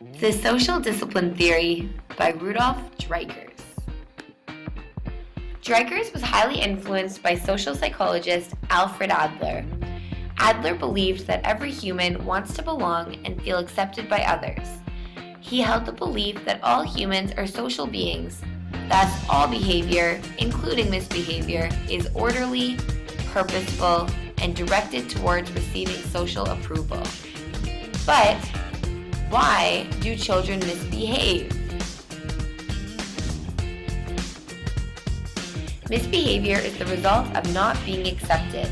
The Social Discipline Theory by Rudolf Dreikurs. Dreikurs was highly influenced by social psychologist Alfred Adler. Adler believed that every human wants to belong and feel accepted by others. He held the belief that all humans are social beings, thus all behavior, including misbehavior, is orderly, purposeful, and directed towards receiving social approval. But why do children misbehave? Misbehavior is the result of not being accepted.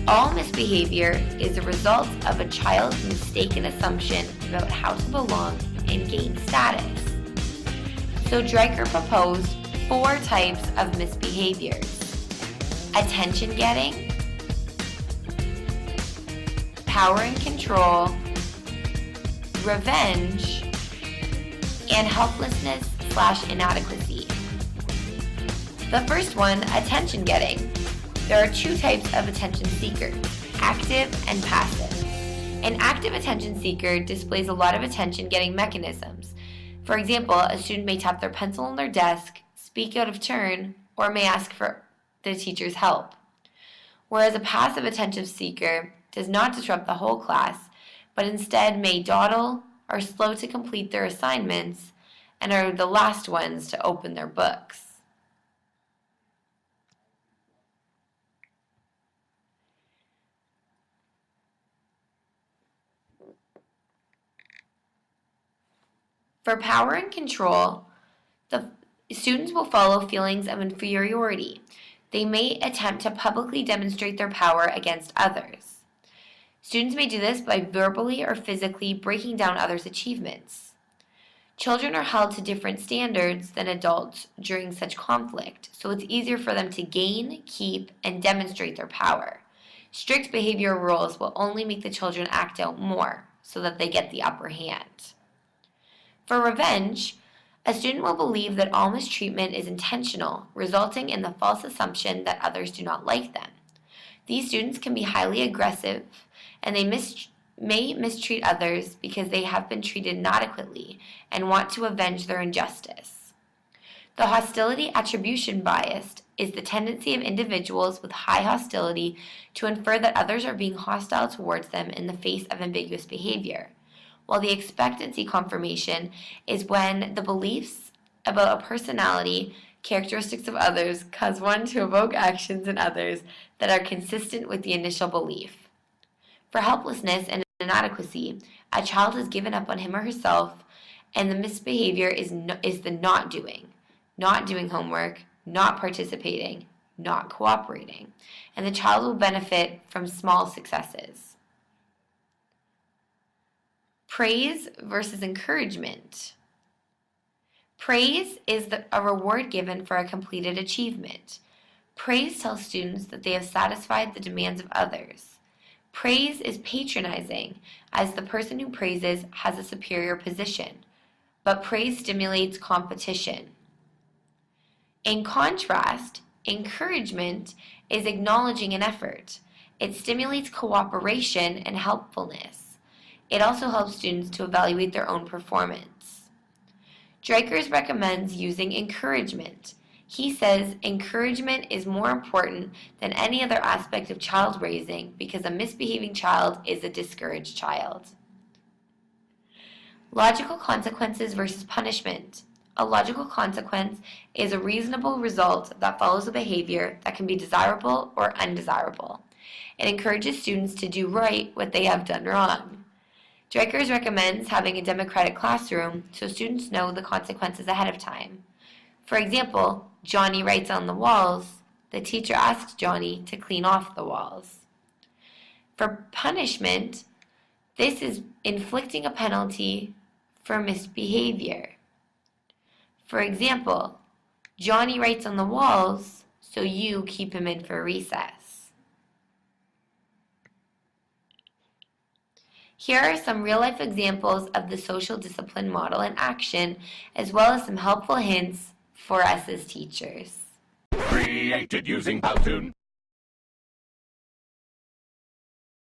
All misbehavior is a result of a child's mistaken assumption about how to belong and gain status. So Dreikurs proposed 4 types of misbehaviors: attention getting, power and control, revenge, and helplessness/inadequacy. The first one, attention getting. There are 2 types of attention seekers, active and passive. An active attention seeker displays a lot of attention getting mechanisms. For example, a student may tap their pencil on their desk, speak out of turn, or may ask for the teacher's help. Whereas a passive attention seeker does not disrupt the whole class, but instead may dawdle, are slow to complete their assignments, and are the last ones to open their books. For power and control, the students will follow feelings of inferiority. They may attempt to publicly demonstrate their power against others. Students may do this by verbally or physically breaking down others' achievements. Children are held to different standards than adults during such conflict, so it's easier for them to gain, keep, and demonstrate their power. Strict behavioral rules will only make the children act out more, so that they get the upper hand. For revenge, a student will believe that all mistreatment is intentional, resulting in the false assumption that others do not like them. These students can be highly aggressive, and they may mistreat others because they have been treated inadequately and want to avenge their injustice. The hostility attribution bias is the tendency of individuals with high hostility to infer that others are being hostile towards them in the face of ambiguous behavior, while the expectancy confirmation is when the beliefs about a personality, characteristics of others, cause one to evoke actions in others that are consistent with the initial belief. For helplessness and inadequacy, a child has given up on him or herself, and the misbehavior is the not doing homework, not participating, not cooperating, and the child will benefit from small successes. Praise versus encouragement. Praise is a reward given for a completed achievement. Praise tells students that they have satisfied the demands of others. Praise is patronizing, as the person who praises has a superior position, but praise stimulates competition. In contrast, encouragement is acknowledging an effort. It stimulates cooperation and helpfulness. It also helps students to evaluate their own performance. Dreikurs recommends using encouragement. He says encouragement is more important than any other aspect of child raising because a misbehaving child is a discouraged child. Logical consequences versus punishment. A logical consequence is a reasonable result that follows a behavior that can be desirable or undesirable. It encourages students to do right what they have done wrong. Dreikurs recommends having a democratic classroom so students know the consequences ahead of time. For example, Johnny writes on the walls. The teacher asks Johnny to clean off the walls. For punishment, this is inflicting a penalty for misbehavior. For example, Johnny writes on the walls, so you keep him in for recess. Here are some real-life examples of the social discipline model in action, as well as some helpful hints for us as teachers. Created using Powtoon.